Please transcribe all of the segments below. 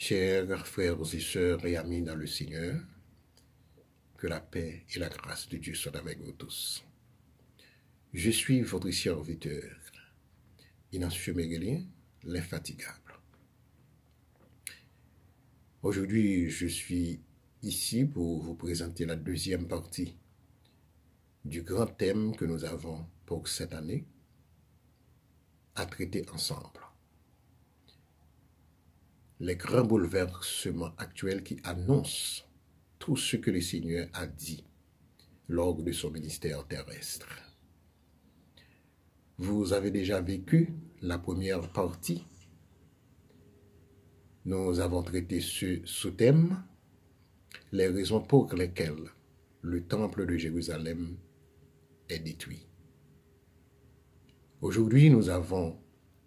Chers frères et sœurs et amis dans le Seigneur, que la paix et la grâce de Dieu soient avec vous tous. Je suis votre serviteur, Ignacio Méguelien, l'infatigable. Aujourd'hui, je suis ici pour vous présenter la deuxième partie du grand thème que nous avons pour cette année à traiter ensemble. Les grands bouleversements actuels qui annoncent tout ce que le Seigneur a dit lors de son ministère terrestre. Vous avez déjà vécu la première partie. Nous avons traité ce sous-thème, les raisons pour lesquelles le temple de Jérusalem est détruit. Aujourd'hui, nous avons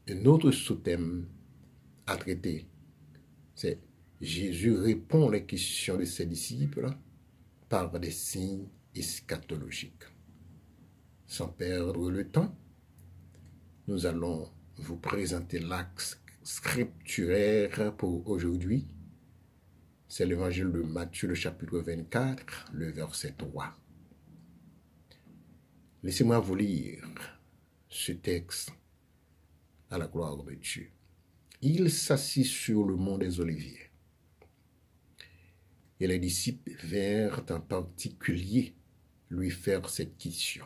un autre sous-thème à traiter. C'est Jésus répond les questions de ses disciples par des signes eschatologiques. Sans perdre le temps, nous allons vous présenter l'axe scripturaire pour aujourd'hui. C'est l'évangile de Matthieu, le chapitre 24, le verset 3. Laissez-moi vous lire ce texte à la gloire de Dieu. Il s'assit sur le mont des Oliviers. Et les disciples vinrent en particulier lui faire cette question.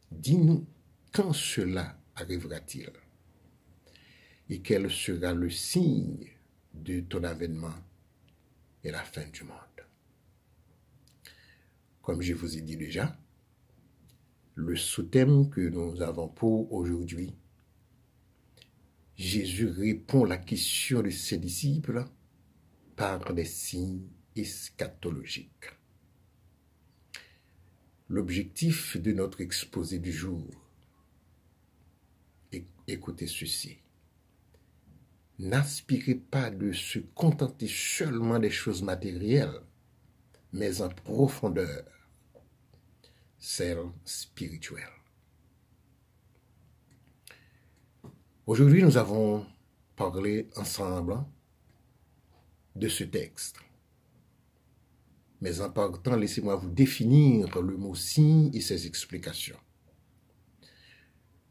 Dis-nous, quand cela arrivera-t-il? Et quel sera le signe de ton avènement et la fin du monde? Comme je vous ai dit déjà, le sous-thème que nous avons pour aujourd'hui, Jésus répond à la question de ses disciples par des signes eschatologiques. L'objectif de notre exposé du jour, écoutez ceci, n'aspirez pas de se contenter seulement des choses matérielles, mais en profondeur, celles spirituelles. Aujourd'hui, nous avons parlé ensemble de ce texte. Mais en partant, laissez-moi vous définir le mot signe et ses explications.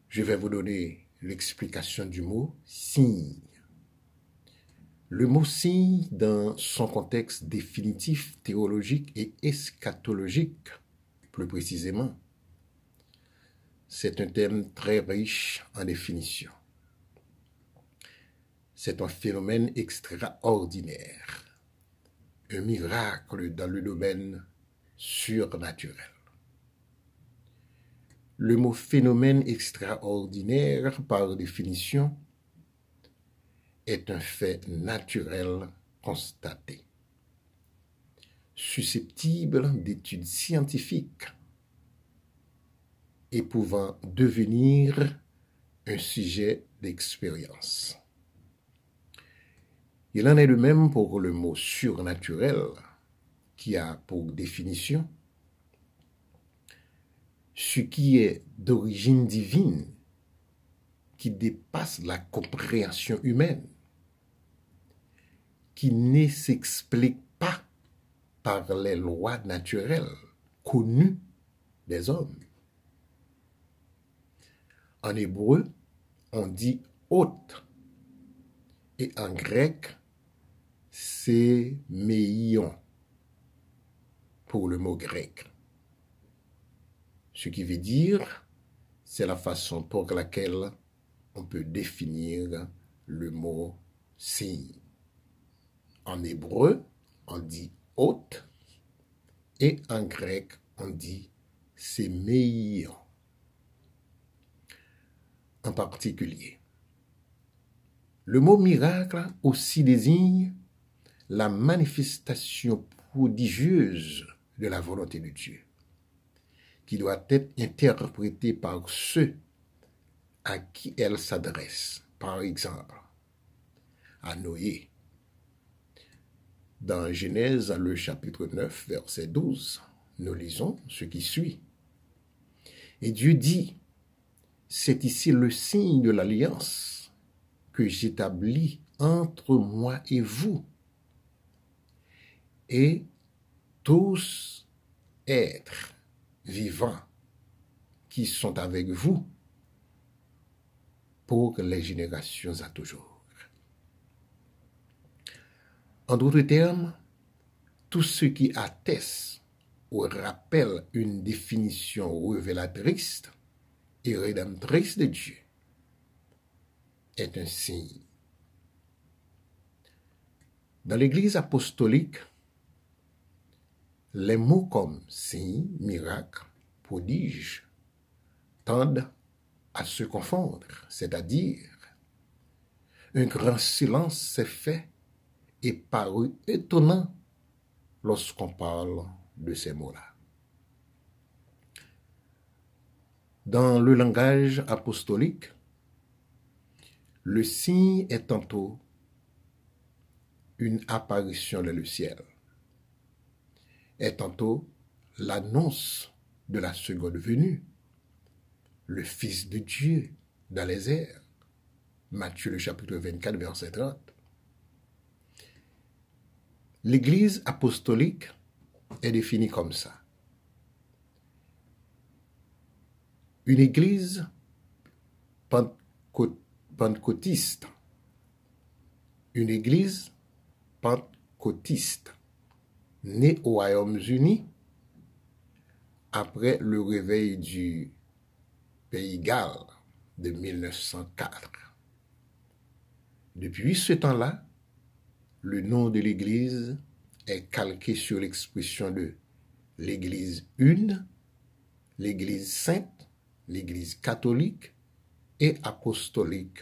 Je vais vous donner l'explication du mot signe. Le mot signe, dans son contexte définitif, théologique et eschatologique, plus précisément, c'est un thème très riche en définitions. C'est un phénomène extraordinaire, un miracle dans le domaine surnaturel. Le mot phénomène extraordinaire, par définition, est un fait naturel constaté, susceptible d'études scientifiques et pouvant devenir un sujet d'expérience. Il en est de même pour le mot surnaturel, qui a pour définition ce qui est d'origine divine, qui dépasse la compréhension humaine, qui ne s'explique pas par les lois naturelles connues des hommes. En hébreu, on dit hôte, et en grec, c'est méion pour le mot grec. Ce qui veut dire, c'est la façon pour laquelle on peut définir le mot signe. En hébreu, on dit hôte, et en grec, on dit séméion. En particulier, le mot miracle aussi désigne la manifestation prodigieuse de la volonté de Dieu, qui doit être interprétée par ceux à qui elle s'adresse. Par exemple, à Noé. Dans Genèse, le chapitre 9, verset 12, nous lisons ce qui suit. Et Dieu dit, c'est ici le signe de l'alliance que j'établis entre moi et vous et tous êtres vivants qui sont avec vous pour les générations à toujours. En d'autres termes, tout ce qui atteste ou rappelle une définition révélatrice et rédemptrice de Dieu est un signe. Dans l'Église apostolique, les mots comme signe, miracle, prodige tendent à se confondre, c'est-à-dire un grand silence s'est fait et parut étonnant lorsqu'on parle de ces mots-là. Dans le langage apostolique, le signe est tantôt une apparition dans le ciel, est tantôt l'annonce de la seconde venue, le Fils de Dieu dans les airs. Matthieu le chapitre 24, verset 30. L'Église apostolique est définie comme ça. Une Église pentecôtiste. Une Église pentecôtiste née aux Royaumes-Unis après le réveil du Pays Galles de 1904. Depuis ce temps-là, le nom de l'Église est calqué sur l'expression de l'Église une, l'Église sainte, l'Église catholique et apostolique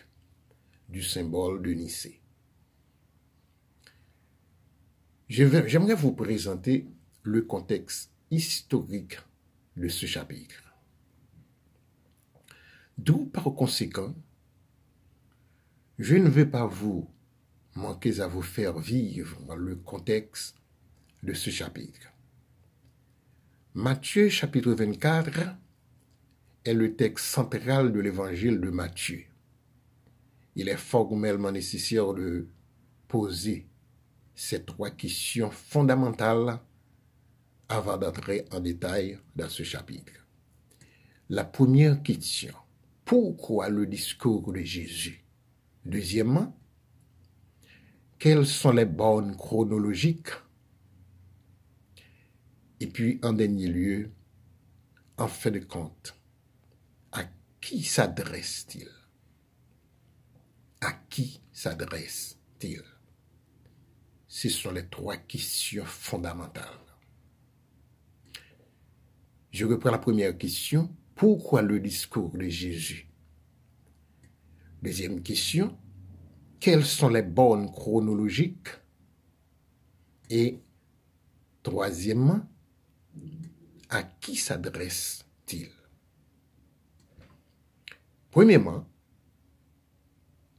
du symbole de Nicée. J'aimerais vous présenter le contexte historique de ce chapitre. D'où, par conséquent, je ne vais pas vous manquer à vous faire vivre le contexte de ce chapitre. Matthieu chapitre 24 est le texte central de l'évangile de Matthieu. Il est formellement nécessaire de poser ces trois questions fondamentales avant d'entrer en détail dans ce chapitre. La première question, pourquoi le discours de Jésus? Deuxièmement, quelles sont les bornes chronologiques? Et puis, en dernier lieu, en fin de compte, à qui s'adresse-t-il? À qui s'adresse-t-il? Ce sont les trois questions fondamentales. Je reprends la première question. Pourquoi le discours de Jésus? Deuxième question. Quelles sont les bornes chronologiques? Et troisièmement, à qui s'adresse-t-il? Premièrement,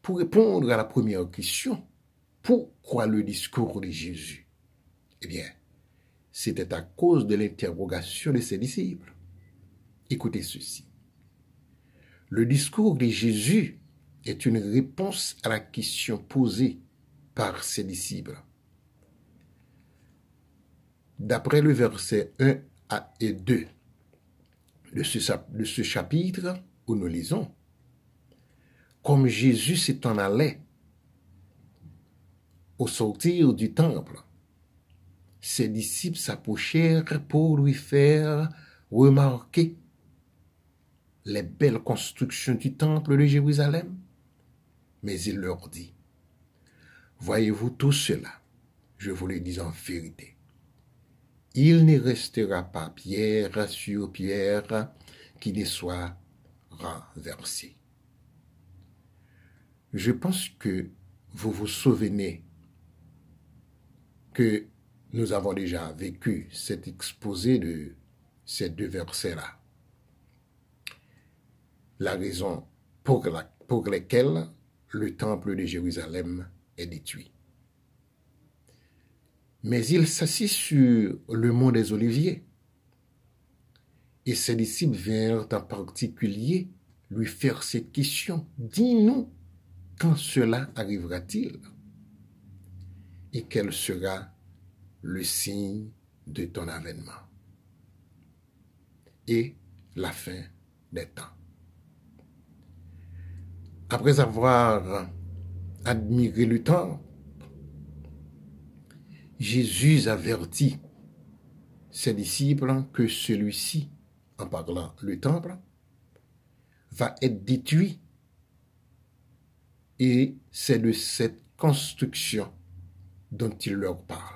pour répondre à la première question, pourquoi le discours de Jésus? Eh bien, c'était à cause de l'interrogation de ses disciples. Écoutez ceci. Le discours de Jésus est une réponse à la question posée par ses disciples. D'après le verset 1 et 2 de ce chapitre où nous lisons, comme Jésus s'en allait au sortir du temple, ses disciples s'approchèrent pour lui faire remarquer les belles constructions du temple de Jérusalem. Mais il leur dit, voyez-vous tout cela, je vous le dis en vérité, il ne restera pas pierre sur pierre qui ne soit renversée. Je pense que vous vous souvenez que nous avons déjà vécu cet exposé de ces deux versets-là. La raison pour laquelle le temple de Jérusalem est détruit. Mais il s'assit sur le mont des Oliviers et ses disciples vinrent en particulier lui faire cette question. Dis-nous, quand cela arrivera-t-il? Et quel sera le signe de ton avènement et la fin des temps. Après avoir admiré le temple, Jésus avertit ses disciples que celui-ci, en parlant le temple, va être détruit. Et c'est de cette construction dont il leur parle.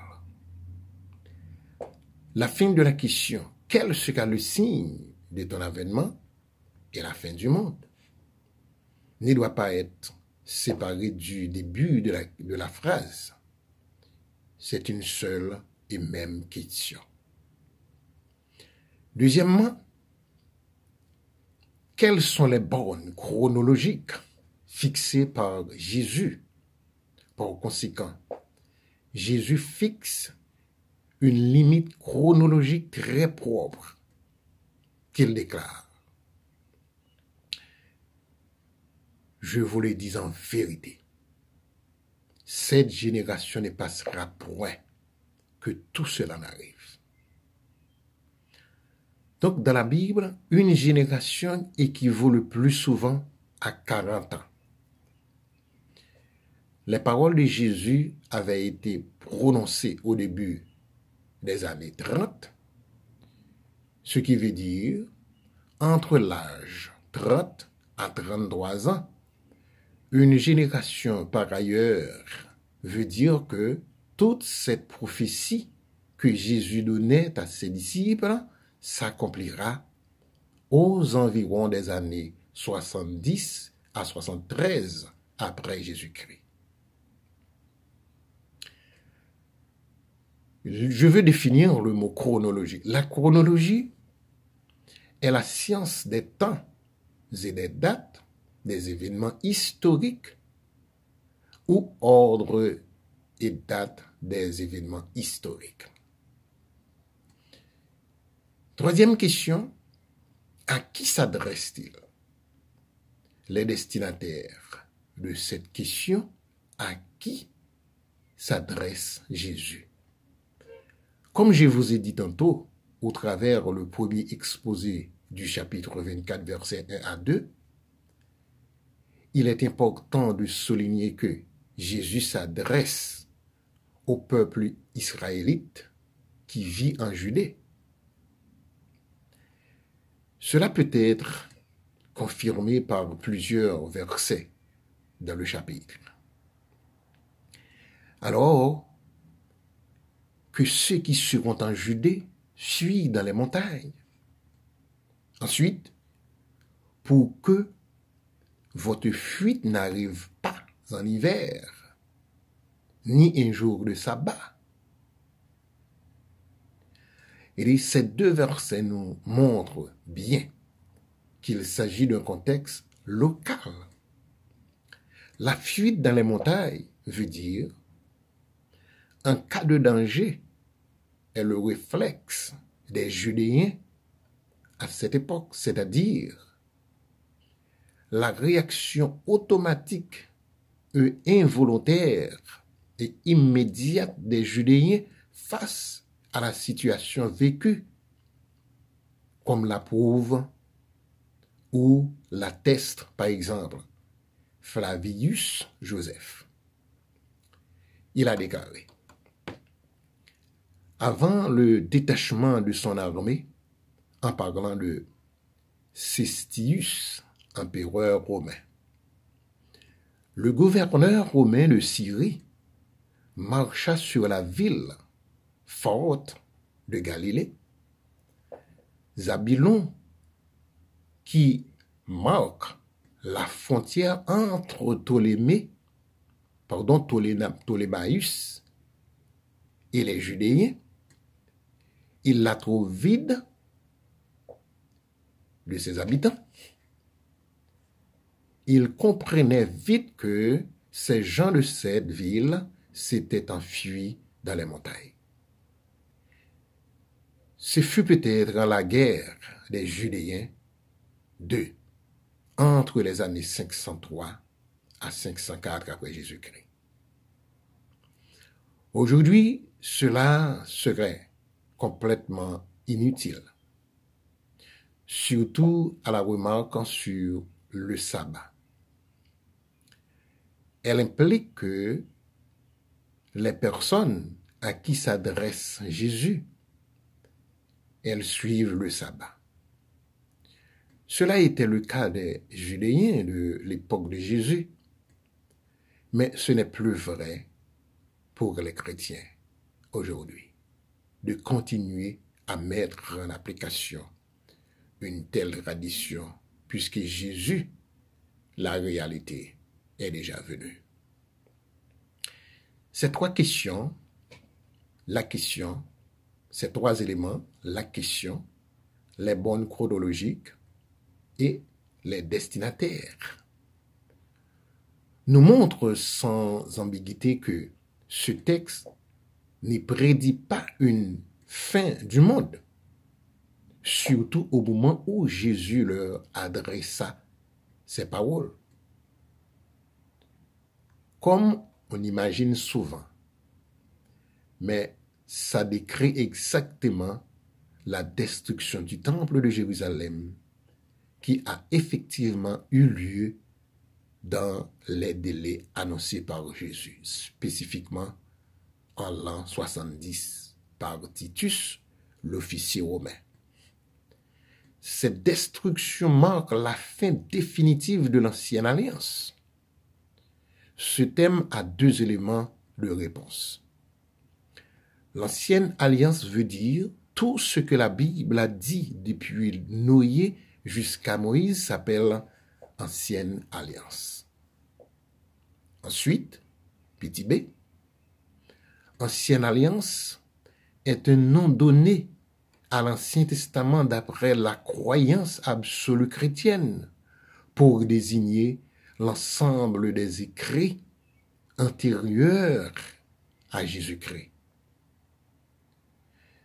La fin de la question, quel sera le signe de ton avènement et la fin du monde, ne doit pas être séparé du début de la phrase. C'est une seule et même question. Deuxièmement, quelles sont les bornes chronologiques fixées par Jésus? Par conséquent, Jésus fixe une limite chronologique très propre qu'il déclare. Je vous le dis en vérité, cette génération ne passera point que tout cela n'arrive. Donc, dans la Bible, une génération équivaut le plus souvent à 40 ans. Les paroles de Jésus avaient été prononcées au début des années 30, ce qui veut dire entre l'âge 30 à 33 ans. Une génération, par ailleurs, veut dire que toute cette prophétie que Jésus donnait à ses disciples s'accomplira aux environs des années 70 à 73 après Jésus-Christ. Je veux définir le mot chronologie. La chronologie est la science des temps et des dates, des événements historiques ou ordre et date des événements historiques. Troisième question, à qui s'adresse-t-il? Les destinataires de cette question, à qui s'adresse Jésus? Comme je vous ai dit tantôt, au travers le premier exposé du chapitre 24, versets 1 à 2, il est important de souligner que Jésus s'adresse au peuple israélite qui vit en Judée. Cela peut être confirmé par plusieurs versets dans le chapitre. Alors que ceux qui seront en Judée fuient dans les montagnes. Ensuite, pour que votre fuite n'arrive pas en hiver, ni un jour de sabbat. Et ces deux versets nous montrent bien qu'il s'agit d'un contexte local. La fuite dans les montagnes veut dire un cas de danger est le réflexe des Judéens à cette époque, c'est-à-dire la réaction automatique et involontaire et immédiate des Judéens face à la situation vécue, comme l'approuve ou l'atteste, par exemple, Flavius Joseph. Il a déclaré: avant le détachement de son armée, en parlant de Cestius, empereur romain, le gouverneur romain de Syrie marcha sur la ville forte de Galilée, Zabulon, qui marque la frontière entre Ptolémaïs et les Judéens. Il la trouve vide de ses habitants. Il comprenait vite que ces gens de cette ville s'étaient enfuis dans les montagnes. Ce fut peut-être la guerre des Judéens entre les années 503 à 504 après Jésus-Christ. Aujourd'hui, cela serait complètement inutile, surtout à la remarque sur le sabbat. Elle implique que les personnes à qui s'adresse Jésus, elles suivent le sabbat. Cela était le cas des Judéens de l'époque de Jésus, mais ce n'est plus vrai pour les chrétiens aujourd'hui de continuer à mettre en application une telle tradition, puisque Jésus, la réalité, est déjà venu. Ces trois questions, ces trois éléments, la question, les bornes chronologiques et les destinataires, nous montrent sans ambiguïté que ce texte ne prédit pas une fin du monde, surtout au moment où Jésus leur adressa ces paroles. Comme on imagine souvent, mais ça décrit exactement la destruction du temple de Jérusalem qui a effectivement eu lieu dans les délais annoncés par Jésus, spécifiquement en l'an 70 par Titus, l'officier romain. Cette destruction marque la fin définitive de l'Ancienne Alliance. Ce thème a deux éléments de réponse. L'Ancienne Alliance veut dire tout ce que la Bible a dit depuis Noé jusqu'à Moïse s'appelle Ancienne Alliance. Ensuite, petit b, Ancienne Alliance est un nom donné à l'Ancien Testament d'après la croyance absolue chrétienne pour désigner l'ensemble des écrits antérieurs à Jésus-Christ.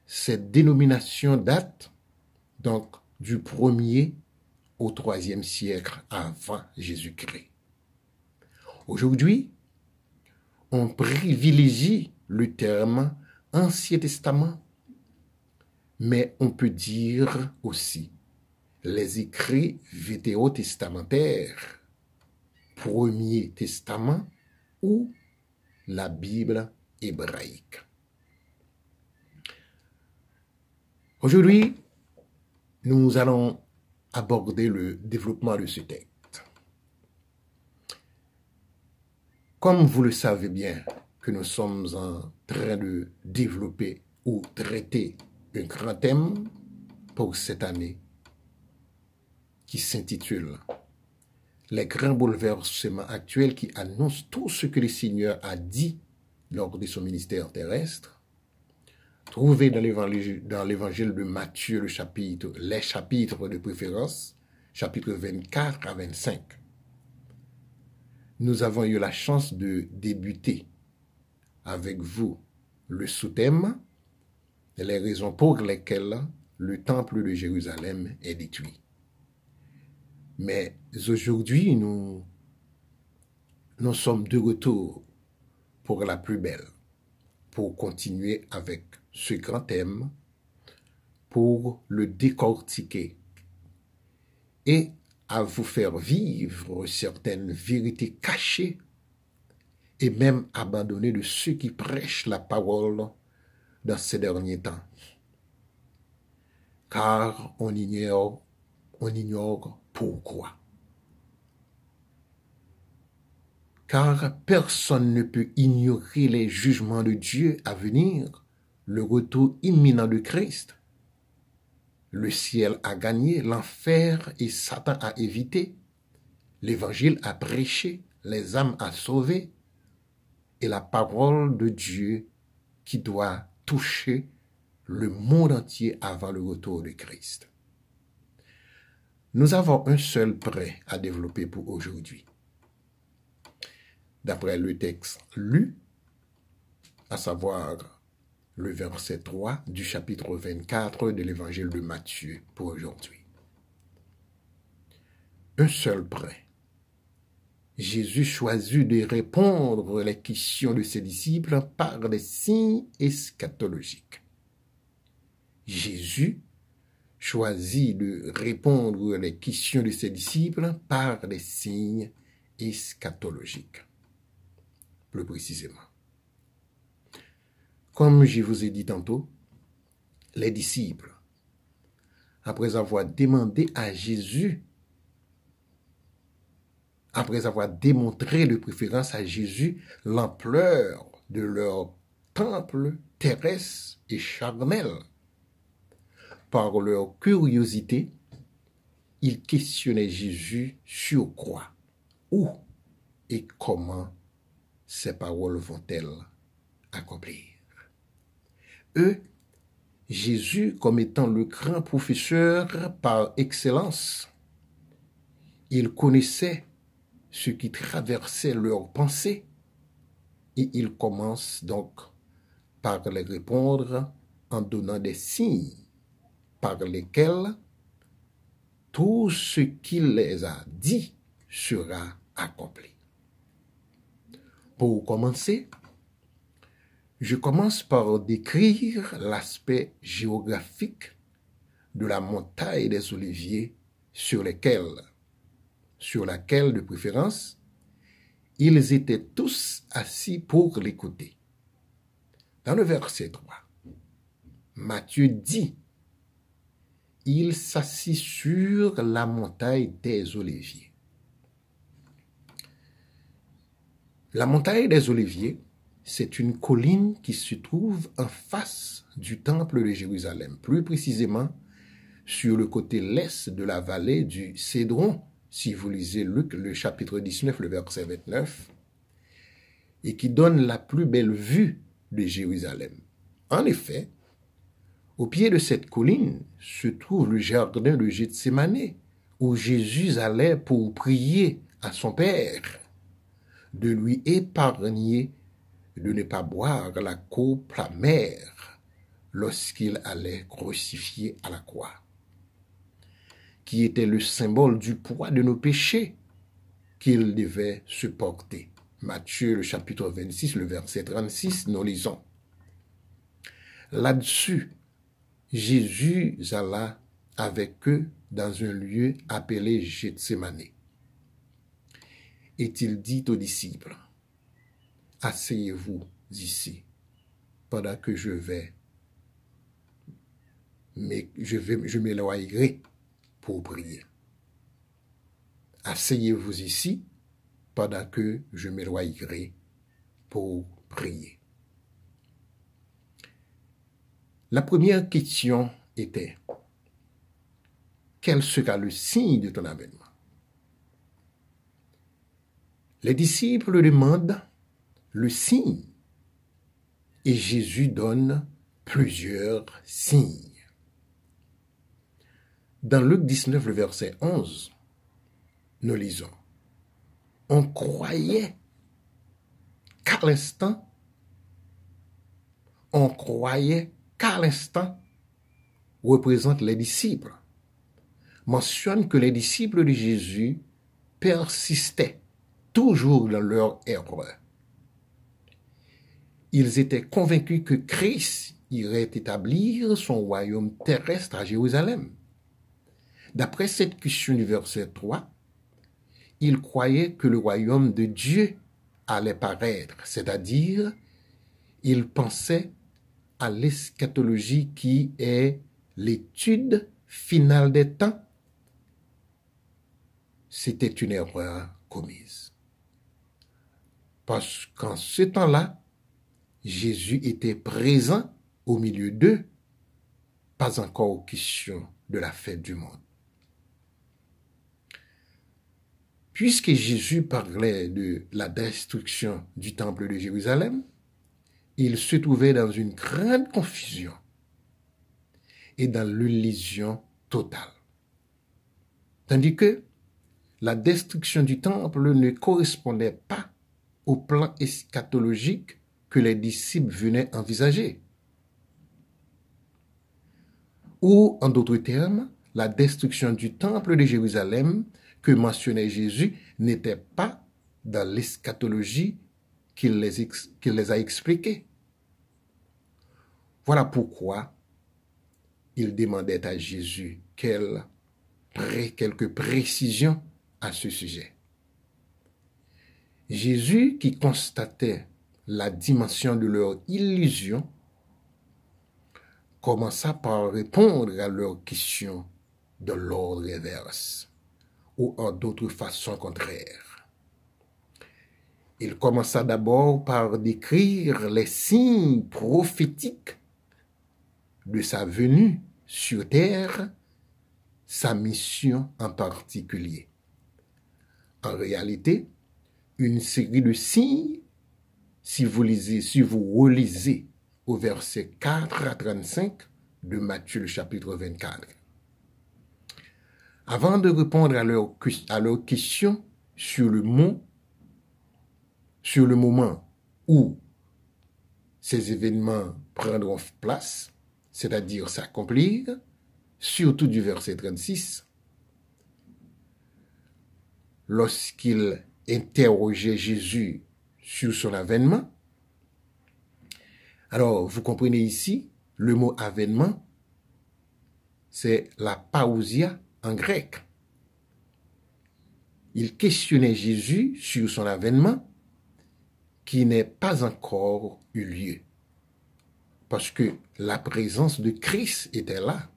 Cette dénomination date donc du 1er au 3e siècle avant Jésus-Christ. Aujourd'hui, on privilégie le terme Ancien Testament, mais on peut dire aussi les écrits vétérotestamentaires, Premier Testament ou la Bible hébraïque. Aujourd'hui, nous allons aborder le développement de ce texte. Comme vous le savez bien que nous sommes en train de développer ou traiter un grand thème pour cette année qui s'intitule « Les grands bouleversements actuels qui annoncent tout ce que le Seigneur a dit lors de son ministère terrestre », trouvé dans l'évangile de Matthieu, les chapitres de préférence, chapitres 24 à 25. Nous avons eu la chance de débuter avec vous le sous-thème, les raisons pour lesquelles le temple de Jérusalem est détruit. Mais aujourd'hui, nous sommes de retour pour la plus belle, pour continuer avec ce grand thème, pour le décortiquer et à vous faire vivre certaines vérités cachées et même abandonner de ceux qui prêchent la parole dans ces derniers temps. Car on ignore pourquoi. Car personne ne peut ignorer les jugements de Dieu à venir, le retour imminent de Christ. Le ciel a gagné, l'enfer et Satan a évité, l'évangile a prêché, les âmes a sauvé, et la parole de Dieu qui doit toucher le monde entier avant le retour de Christ. Nous avons un seul prêt à développer pour aujourd'hui. D'après le texte lu, à savoir le verset 3 du chapitre 24 de l'évangile de Matthieu pour aujourd'hui. Un seul prêt. Jésus choisit de répondre aux questions de ses disciples par des signes eschatologiques. Jésus choisit de répondre aux questions de ses disciples par des signes eschatologiques. Plus précisément. Comme je vous ai dit tantôt, les disciples, après avoir demandé à Jésus, après avoir démontré de préférence à Jésus l'ampleur de leur temple terrestre et charnel, par leur curiosité, ils questionnaient Jésus sur quoi, où et comment ces paroles vont-elles accomplir. Eux, Jésus, comme étant le grand professeur par excellence, il connaissait ce qui traversait leurs pensées et il commence donc par les répondre en donnant des signes par lesquels tout ce qu'il les a dit sera accompli. Pour commencer, je commence par décrire l'aspect géographique de la montagne des Oliviers sur laquelle, de préférence, ils étaient tous assis pour l'écouter. Dans le verset 3, Matthieu dit, il s'assit sur la montagne des Oliviers. La montagne des Oliviers, c'est une colline qui se trouve en face du temple de Jérusalem, plus précisément sur le côté l'est de la vallée du Cédron, si vous lisez Luc, le chapitre 19, le verset 29, et qui donne la plus belle vue de Jérusalem. En effet, au pied de cette colline se trouve le jardin de Gethsémanée, où Jésus allait pour prier à son Père, de lui épargner de ne pas boire la coupe amère lorsqu'il allait crucifier à la croix, qui était le symbole du poids de nos péchés qu'il devait supporter. Matthieu, le chapitre 26, le verset 36, nous lisons. Là-dessus, Jésus alla avec eux dans un lieu appelé Gethsémanée. Et il dit aux disciples, asseyez-vous ici pendant que je m'éloignerai pour prier. Asseyez-vous ici pendant que je m'éloignerai pour prier. La première question était, quel sera le signe de ton avènement? Les disciples demandent le signe et Jésus donne plusieurs signes. Dans Luc 19, le verset 11, nous lisons, on croyait qu'à l'instant représente les disciples, mentionne que les disciples de Jésus persistaient toujours dans leur erreur. Ils étaient convaincus que Christ irait établir son royaume terrestre à Jérusalem. D'après cette question du verset 3, ils croyaient que le royaume de Dieu allait paraître, c'est-à-dire ils pensaient à l'eschatologie qui est l'étude finale des temps. C'était une erreur commise. Parce qu'en ce temps-là, Jésus était présent au milieu d'eux, pas encore question de la fête du monde. Puisque Jésus parlait de la destruction du temple de Jérusalem, il se trouvait dans une grande confusion et dans l'illusion totale. Tandis que la destruction du temple ne correspondait pas au plan eschatologique que les disciples venaient envisager. Ou, en d'autres termes, la destruction du temple de Jérusalem que mentionnait Jésus n'était pas dans l'eschatologie qu'il les a expliquées. Voilà pourquoi il demandait à Jésus quelques précisions à ce sujet. Jésus, qui constatait la dimension de leur illusion, commença par répondre à leurs questions de l'ordre inverse ou en d'autres façons contraires. Il commença d'abord par décrire les signes prophétiques de sa venue sur terre, sa mission en particulier. En réalité, une série de signes, si vous relisez au verset 4 à 35 de Matthieu le chapitre 24. Avant de répondre à leurs questions sur le moment où ces événements prendront place, c'est-à-dire s'accomplir, surtout du verset 36, lorsqu'il interrogeait Jésus sur son avènement. Alors, vous comprenez ici, le mot avènement, c'est la paousia en grec. Il questionnait Jésus sur son avènement qui n'est pas encore eu lieu. Parce que la présence de Christ était là,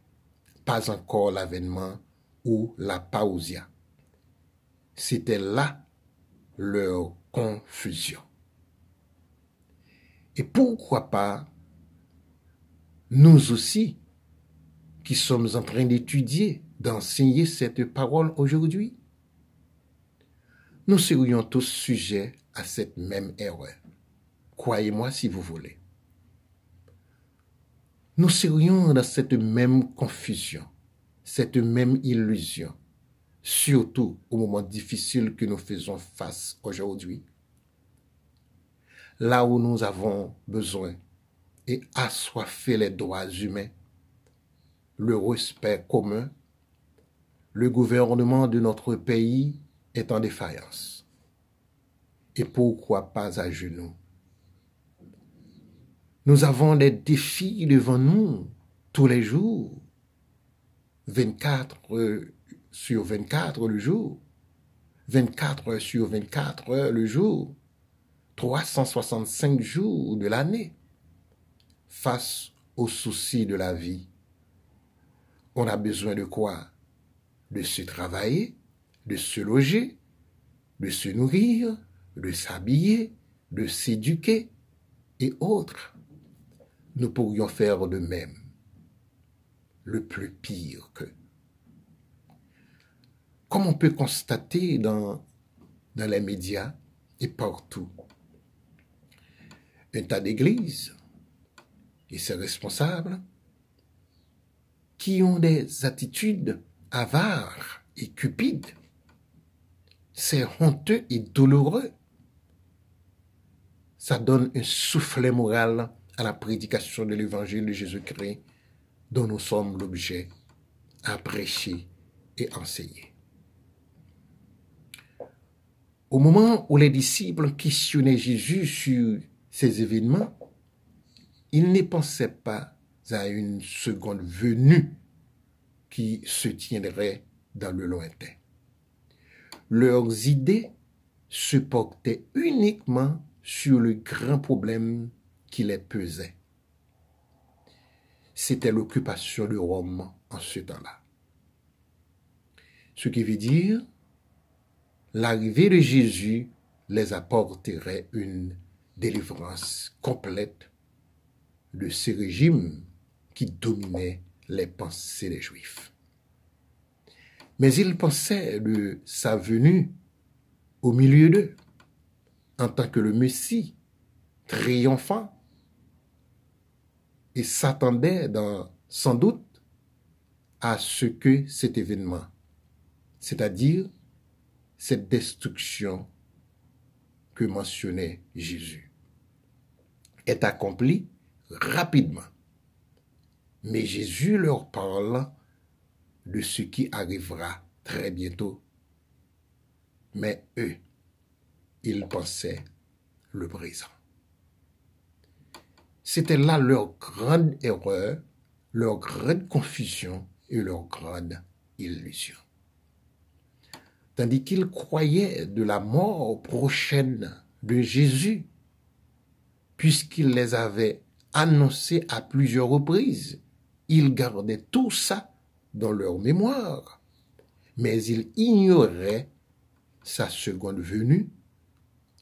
pas encore l'avènement ou la paousia. C'était là leur confusion. Et pourquoi pas nous aussi, qui sommes en train d'étudier, d'enseigner cette parole aujourd'hui, nous serions tous sujets à cette même erreur. Croyez-moi si vous voulez. Nous serions dans cette même confusion, cette même illusion, surtout au moment difficile que nous faisons face aujourd'hui. Là où nous avons besoin et assoiffé les droits humains, le respect commun, le gouvernement de notre pays est en défaillance. Et pourquoi pas à genoux? Nous avons des défis devant nous tous les jours, 24 heures sur 24 le jour, 24 heures sur 24 heures le jour, 365 jours de l'année. Face aux soucis de la vie, on a besoin de quoi? De se travailler, de se loger, de se nourrir, de s'habiller, de s'éduquer et autres. Nous pourrions faire de même, le plus pire que. Comme on peut constater dans les médias et partout, un tas d'églises et ses responsables qui ont des attitudes avares et cupides. C'est honteux et douloureux. Ça donne un soufflet moral à la prédication de l'évangile de Jésus-Christ dont nous sommes l'objet à prêcher et enseigner. Au moment où les disciples questionnaient Jésus sur ces événements, ils ne pensaient pas à une seconde venue qui se tiendrait dans le lointain. Leurs idées se portaient uniquement sur le grand problème qui les pesait. C'était l'occupation de Rome en ce temps-là. Ce qui veut dire, l'arrivée de Jésus les apporterait une délivrance complète de ces régimes qui dominaient les pensées des Juifs. Mais ils pensaient de sa venue au milieu d'eux, en tant que le Messie triomphant, et s'attendaient sans doute à ce que cet événement, c'est-à-dire cette destruction que mentionnait Jésus, est accomplie rapidement. Mais Jésus leur parle de ce qui arrivera très bientôt. Mais eux, ils pensaient le présent. C'était là leur grande erreur, leur grande confusion et leur grande illusion. Tandis qu'ils croyaient de la mort prochaine de Jésus, puisqu'il les avait annoncés à plusieurs reprises, ils gardaient tout ça dans leur mémoire, mais ils ignoraient sa seconde venue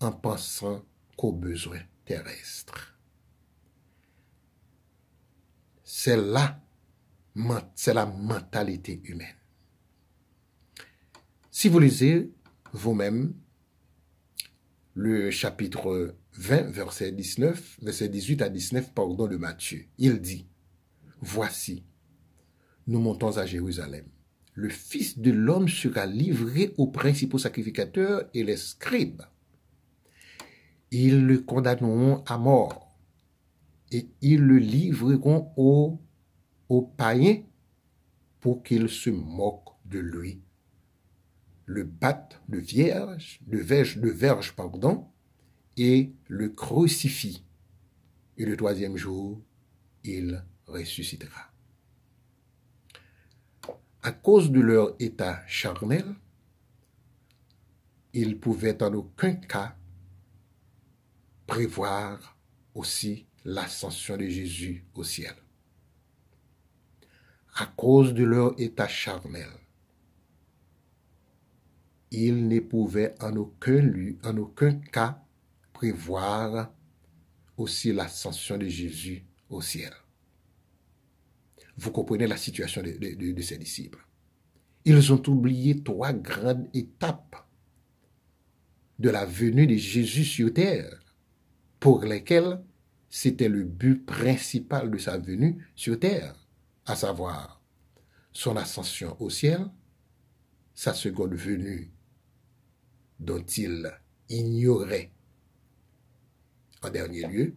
en pensant qu'aux besoins terrestres. C'est la mentalité humaine. Si vous lisez vous-même le chapitre 20, verset 18 à 19, de Matthieu, il dit, « Voici, nous montons à Jérusalem. Le Fils de l'homme sera livré aux principaux sacrificateurs et les scribes. Ils le condamneront à mort et ils le livreront aux païens pour qu'ils se moquent de lui, le battent de verge, et le crucifient. Et le troisième jour, il ressuscitera. » À cause de leur état charnel, ils pouvaient en aucun cas prévoir aussi l'ascension de Jésus au ciel. À cause de leur état charnel, ils ne pouvaient en aucun cas prévoir aussi l'ascension de Jésus au ciel. Vous comprenez la situation de ces disciples. Ils ont oublié 3 grandes étapes de la venue de Jésus sur terre, pour lesquelles c'était le but principal de sa venue sur terre, à savoir son ascension au ciel, sa seconde venue dont il ignorait en dernier lieu,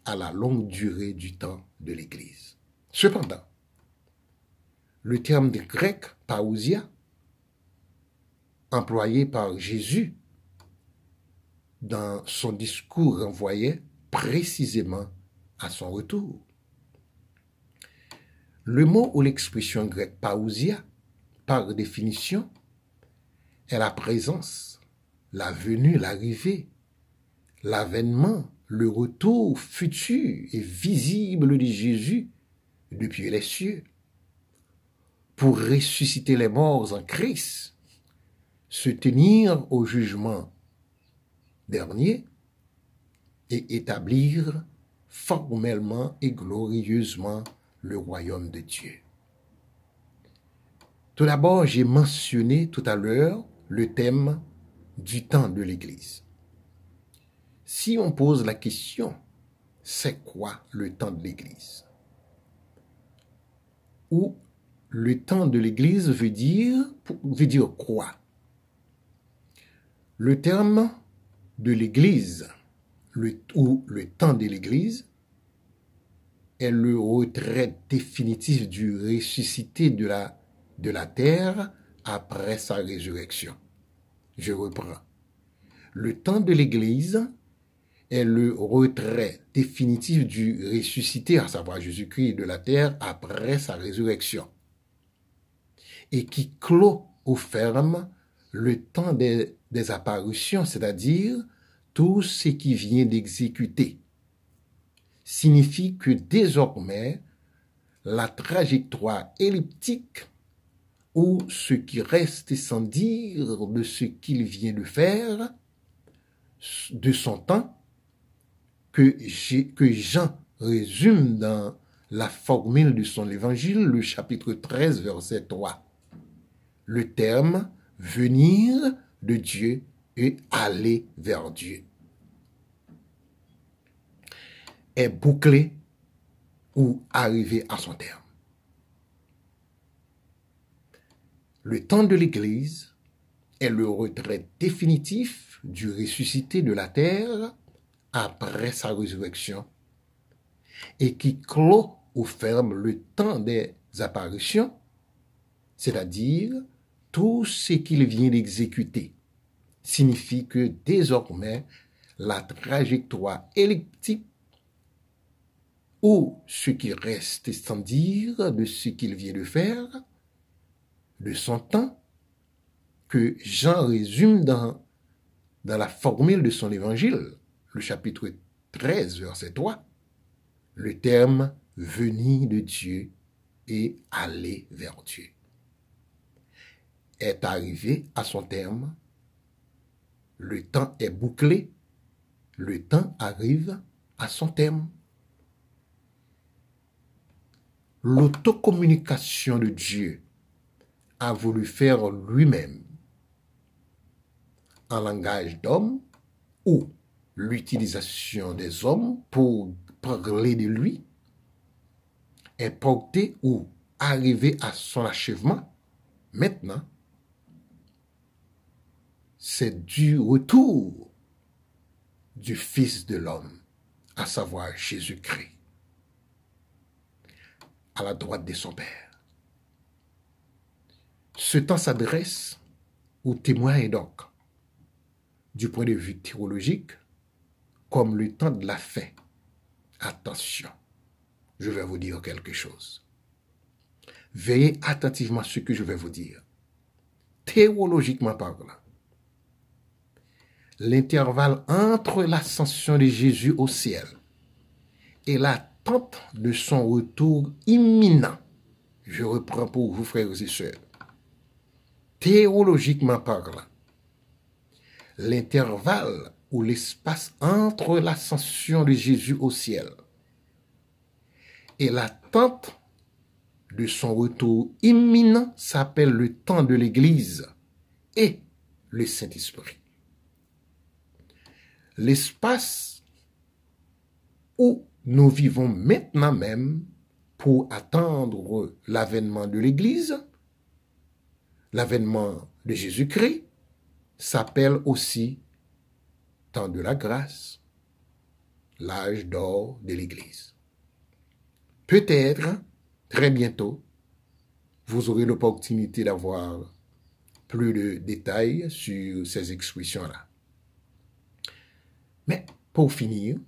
à la longue durée du temps de l'Église. Cependant, le terme grec paousia, employé par Jésus dans son discours, renvoyait précisément à son retour. Le mot ou l'expression grecque paousia, par définition, est la présence, la venue, l'arrivée, l'avènement, le retour futur et visible de Jésus depuis les cieux, pour ressusciter les morts en Christ, se tenir au jugement dernier et établir formellement et glorieusement le royaume de Dieu. Tout d'abord, j'ai mentionné tout à l'heure le thème du temps de l'Église. Si on pose la question, c'est quoi le temps de l'Église? Ou le temps de l'Église veut dire quoi? Le terme de l'Église, ou le temps de l'Église, est le retrait définitif du ressuscité de la terre après sa résurrection. Je reprends. Le temps de l'Église est le retrait définitif du ressuscité, à savoir Jésus-Christ, de la terre après sa résurrection, et qui clôt ou ferme le temps des apparitions, c'est-à-dire tout ce qui vient d'exécuter, signifie que désormais, la trajectoire elliptique ou ce qui reste sans dire de ce qu'il vient de faire, de son temps, que Jean résume dans la formule de son évangile, le chapitre 13, verset 3. Le terme « venir de Dieu » et « aller vers Dieu » est bouclé ou arrivé à son terme. Le temps de l'Église est le retrait définitif du ressuscité de la terre après sa résurrection et qui clôt ou ferme le temps des apparitions, c'est-à-dire tout ce qu'il vient d'exécuter, signifie que désormais, la trajectoire elliptique ou ce qui reste sans dire de ce qu'il vient de faire, de son temps, que Jean résume dans la formule de son évangile, le chapitre 13, verset 3, le terme « venir de Dieu » et « aller vers Dieu » est arrivé à son terme, le temps est bouclé, le temps arrive à son terme. L'autocommunication de Dieu a voulu faire lui-même en langage d'homme ou l'utilisation des hommes pour parler de lui est portée ou arrivée à son achèvement. Maintenant, c'est du retour du Fils de l'homme, à savoir Jésus-Christ, à la droite de son Père. Ce temps s'adresse aux témoins et donc, du point de vue théologique, comme le temps de la fin. Attention, je vais vous dire quelque chose. Veillez attentivement à ce que je vais vous dire. Théologiquement parlant, l'intervalle entre l'ascension de Jésus au ciel et l'attente de son retour imminent, je reprends pour vous, frères et sœurs, théologiquement parlant, l'intervalle ou l'espace entre l'ascension de Jésus au ciel et l'attente de son retour imminent s'appelle le temps de l'Église et le Saint-Esprit. L'espace où nous vivons maintenant même pour attendre l'avènement de l'Église, l'avènement de Jésus-Christ, s'appelle aussi temps de la grâce, l'âge d'or de l'Église. Peut-être, très bientôt, vous aurez l'opportunité d'avoir plus de détails sur ces expressions-là. Mais pour finir,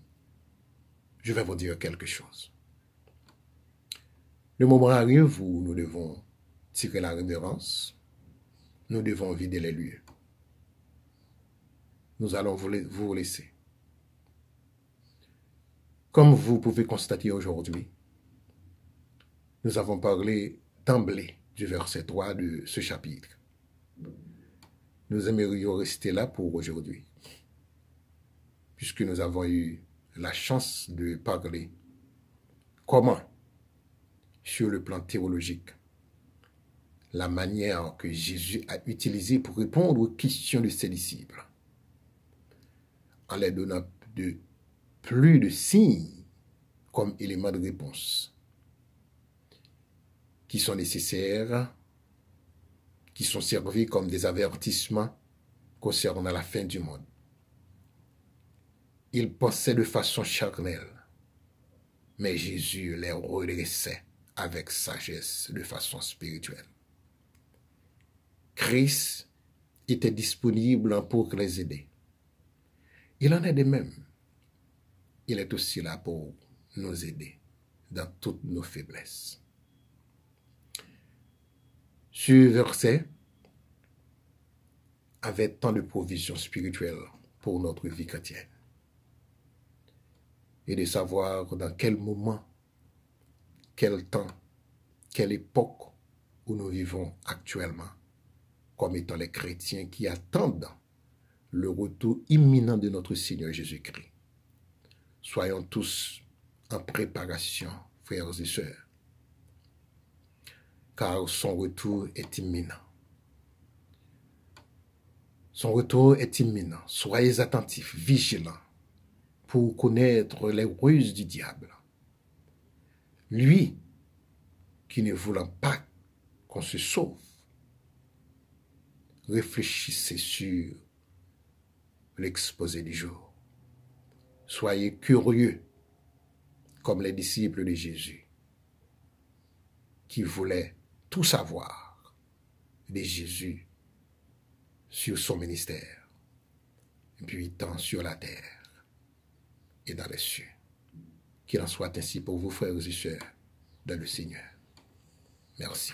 je vais vous dire quelque chose. Le moment arrive où nous devons tirer la révérence, nous devons vider les lieux. Nous allons vous laisser. Comme vous pouvez constater aujourd'hui, nous avons parlé d'emblée du verset 3 de ce chapitre. Nous aimerions rester là pour aujourd'hui, puisque nous avons eu la chance de parler comment, sur le plan théologique, la manière que Jésus a utilisée pour répondre aux questions de ses disciples, en les donnant de plus de signes comme éléments de réponse qui sont nécessaires, qui sont servis comme des avertissements concernant la fin du monde. Ils pensaient de façon charnelle, mais Jésus les redressait avec sagesse de façon spirituelle. Christ était disponible pour les aider. Il en est de même. Il est aussi là pour nous aider dans toutes nos faiblesses. Ce verset avait tant de provisions spirituelles pour notre vie chrétienne. Et de savoir dans quel moment, quel temps, quelle époque où nous vivons actuellement, comme étant les chrétiens qui attendent le retour imminent de notre Seigneur Jésus-Christ. Soyons tous en préparation, frères et sœurs, car son retour est imminent. Son retour est imminent. Soyez attentifs, vigilants, pour connaître les ruses du diable. Lui, qui ne voulant pas qu'on se sauve, réfléchissez sur l'exposé du jour. Soyez curieux, comme les disciples de Jésus, qui voulaient tout savoir de Jésus sur son ministère. puis tant sur la terre et dans les cieux. Qu'il en soit ainsi pour vous, frères et sœurs, dans le Seigneur. Merci.